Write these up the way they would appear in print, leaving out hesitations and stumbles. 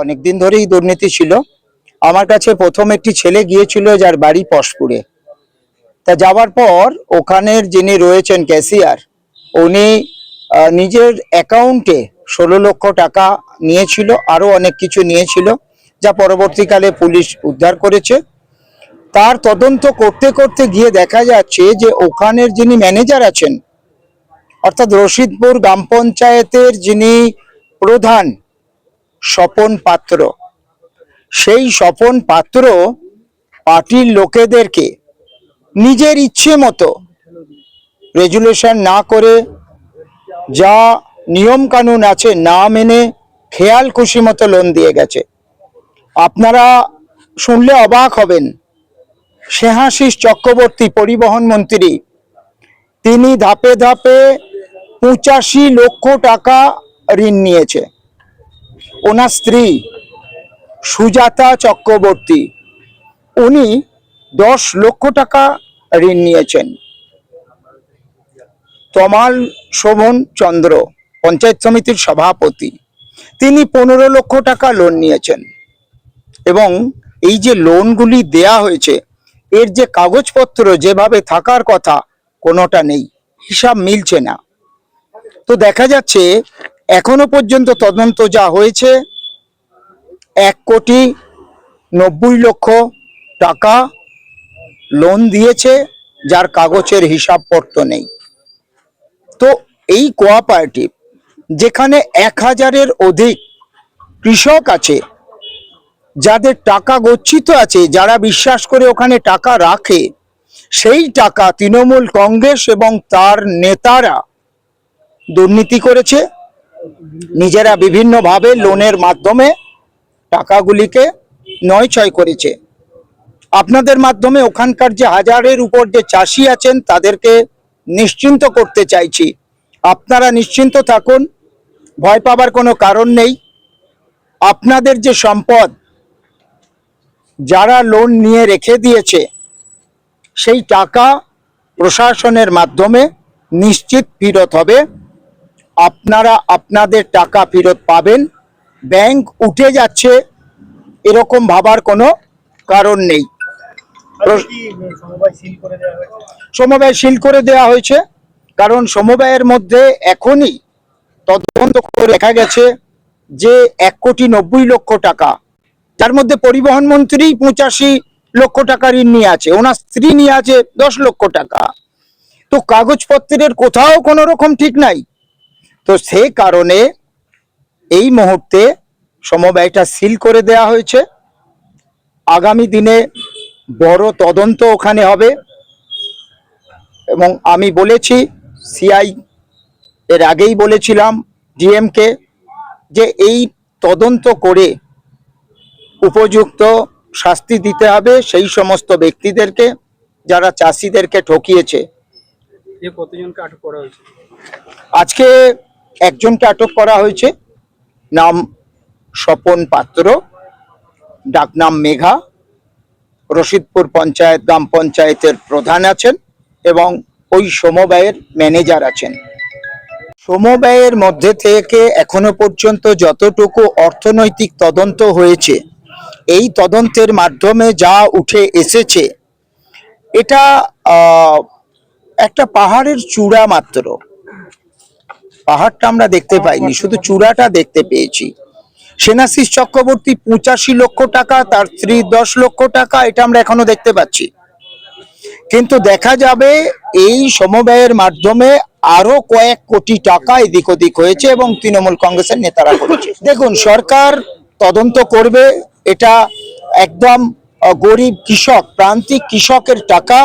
অনেকদিন ধরেই দুর্নীতি ছিল। আমার কাছে প্রথম একটি ছেলে গিয়েছিল যার বাড়ি পশপুরে। তা যাওয়ার পর ওখানের যিনি রয়েছেন ক্যাশিয়ার, উনি নিজের অ্যাকাউন্টে 16 লক্ষ টাকা নিয়েছিল, আরো অনেক কিছু নিয়েছিল, যা পরবর্তীকালে পুলিশ উদ্ধার করেছে। তার তদন্ত করতে করতে গিয়ে দেখা যাচ্ছে যে ওখানের যিনি ম্যানেজার আছেন, অর্থাৎ রশিদপুর গ্রাম পঞ্চায়েতের যিনি প্রধান স্বপন পাত্র, সেই স্বপন পাত্র পার্টির লোকেদেরকে নিজের ইচ্ছে মতো রেজুলেশন না করে, যা নিয়ম কানুন আছে না মেনে, খেয়াল খুশি মতো লোন দিয়ে গেছে। আপনারা শুনলে অবাক হবেন, স্নেহাশিস চক্রবর্তী পরিবহন মন্ত্রী, তিনি ধাপে ধাপে 85 লক্ষ টাকা ঋণ নিয়েছে। ওনার স্ত্রী সুজাতা চক্রবর্তী, উনি 10 লক্ষ টাকা ঋণ নিয়েছেন। তমাল শোভন চন্দ্র, পঞ্চায়েত সমিতির সভাপতি, তিনি 15 লক্ষ টাকা লোন নিয়েছেন। এবং এই যে লোনগুলি দেয়া হয়েছে, এর যে কাগজপত্র যেভাবে থাকার কথা কোনোটা নেই, হিসাব মিলছে না। তো দেখা যাচ্ছে এখনো পর্যন্ত তদন্ত যা হয়েছে, 1,90,00,000 টাকা লোন দিয়েছে, যার কাগজের হিসাবপত্র নেই। তো এই কোঅপারেটিভ, যেখানে 1000-এর অধিক কৃষক আছে, যাদের টাকা গচ্ছিত আছে, যারা বিশ্বাস করে ওখানে টাকা রাখে, সেই টাকা তৃণমূল কংগ্রেস এবং তার নেতারা দুর্নীতি করেছে। নিজেরা বিভিন্নভাবে লোনের মাধ্যমে টাকাগুলিকে নয়ছয় করেছে। আপনাদের মাধ্যমে ওখানকার যে 1000-এর উপর যে চাষি আছেন তাদেরকে নিশ্চিন্ত করতে চাইছি, আপনারা নিশ্চিন্ত থাকুন, ভয় পাবার কোনো কারণ নেই। আপনাদের যে সম্পদ যারা লোন নিয়ে রেখে দিয়েছে, সেই টাকা প্রশাসনের মাধ্যমে নিশ্চিত ফেরত হবে। আপনারা আপনাদের টাকা ফেরত পাবেন। ব্যাংক উঠে যাচ্ছে এরকম ভাবার কোনো কারণ নেই। সমবায় সিল করে দেওয়া হয়েছে, কারণ সমবায়ের মধ্যে এখনই তদন্ত করে দেখা গেছে যে 1,90,00,000 টাকা, তার মধ্যে পরিবহন মন্ত্রী 85 লক্ষ টাকা ঋণ নিয়ে আছে, ওনার স্ত্রী নিয়ে আছে 10 লক্ষ টাকা। তো কাগজপত্রের কোথাও কোনো রকম ঠিক নাই। তো সেই কারণে এই মুহূর্তে সমবায়টা সিল করে দেওয়া হয়েছে। আগামী দিনে বড় তদন্ত ওখানে হবে। এবং আমি বলেছি, সিআই এর আগেই বলেছিলাম ডিএমকে, যে এই তদন্ত করে উপযুক্ত শাস্তি দিতে হবে সেই সমস্ত ব্যক্তিদেরকে যারা চাষিদেরকে ঠকিয়েছে। কতজনকে আটক করা হয়েছে? আজকে একজনকে আটক করা হয়েছে, নাম স্বপন পাত্র, ডাকনাম মেঘা, রশিদপুর পঞ্চায়েত গ্রাম পঞ্চায়েতের প্রধান আছেন এবং ওই সমবায়ের ম্যানেজার আছেন। সমবায়ের মধ্যে থেকে এখনো পর্যন্ত যতটুকু অর্থনৈতিক তদন্ত হয়েছে, এই তদন্তের মাধ্যমে যা উঠে এসেছে, এটা একটা পাহাড়ের চূড়া মাত্র। পাহাড়টা আমরা দেখতে পাইনি, শুধু চূড়াটা দেখতে পেয়েছি। স্নেহাশিস চক্রবর্তী 85 লক্ষ টাকা, তার স্ত্রী 10 লক্ষ টাকা, এটা আমরা এখনো দেখতে পাচ্ছি। কিন্তু দেখা যাবে এই সমবায়ের মাধ্যমে আরো কয়েক কোটি টাকা এদিক ওদিক হয়েছে এবং তৃণমূল কংগ্রেসের নেতারা করেছে। দেখুন, সরকার তদন্ত করবে, এটা একদম গরিব কৃষক, প্রান্তিক কৃষকের টাকা,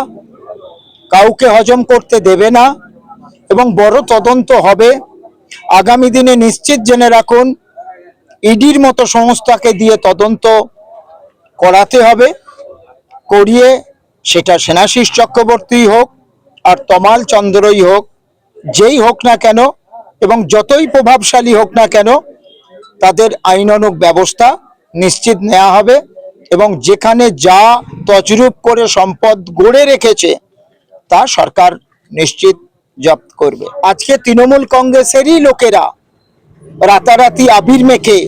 কাউকে হজম করতে দেবে না এবং বড় তদন্ত হবে। আগামী দিনে নিশ্চিত জেনে রাখুন, ইডির মতো সংস্থাকে দিয়ে তদন্ত করাতে হবে। করিয়ে সেটা স্নেহাশিস চক্রবর্তী হোক আর তমাল চন্দ্রই হোক, যেই হোক না কেন এবং যতই প্রভাবশালী হোক না কেন, তাদের আইনানুগ ব্যবস্থা নিশ্চিত নেওয়া হবে এবং যেখানে যা তছরূপ করে সম্পদ গড়ে রেখেছে তা সরকার নিশ্চিত জব্দ করবে। আজকে তৃণমূল কংগ্রেসেরই লোকেরা রাতারাতি আবির মেখে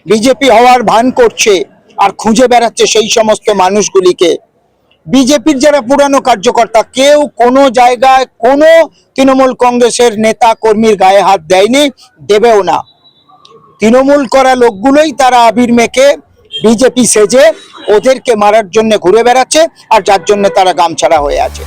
বিজেপি হওয়ার ভান করছে আর খুঁজে বেড়াচ্ছে সেই সমস্ত মানুষগুলিকে। বিজেপির যারা পুরানো কার্যকর্তা কেউ কোনো জায়গায় কোনো তৃণমূল কংগ্রেসের নেতা কর্মীর গায়ে হাত দেয়নি, দেবেও না। তৃণমূল করা লোকগুলোই তারা আবির মেখে বিজেপি সেজে ওদেরকে মারার জন্য ঘুরে বেড়াচ্ছে, আর যার জন্য তারা গামছাড়া হয়ে আছে।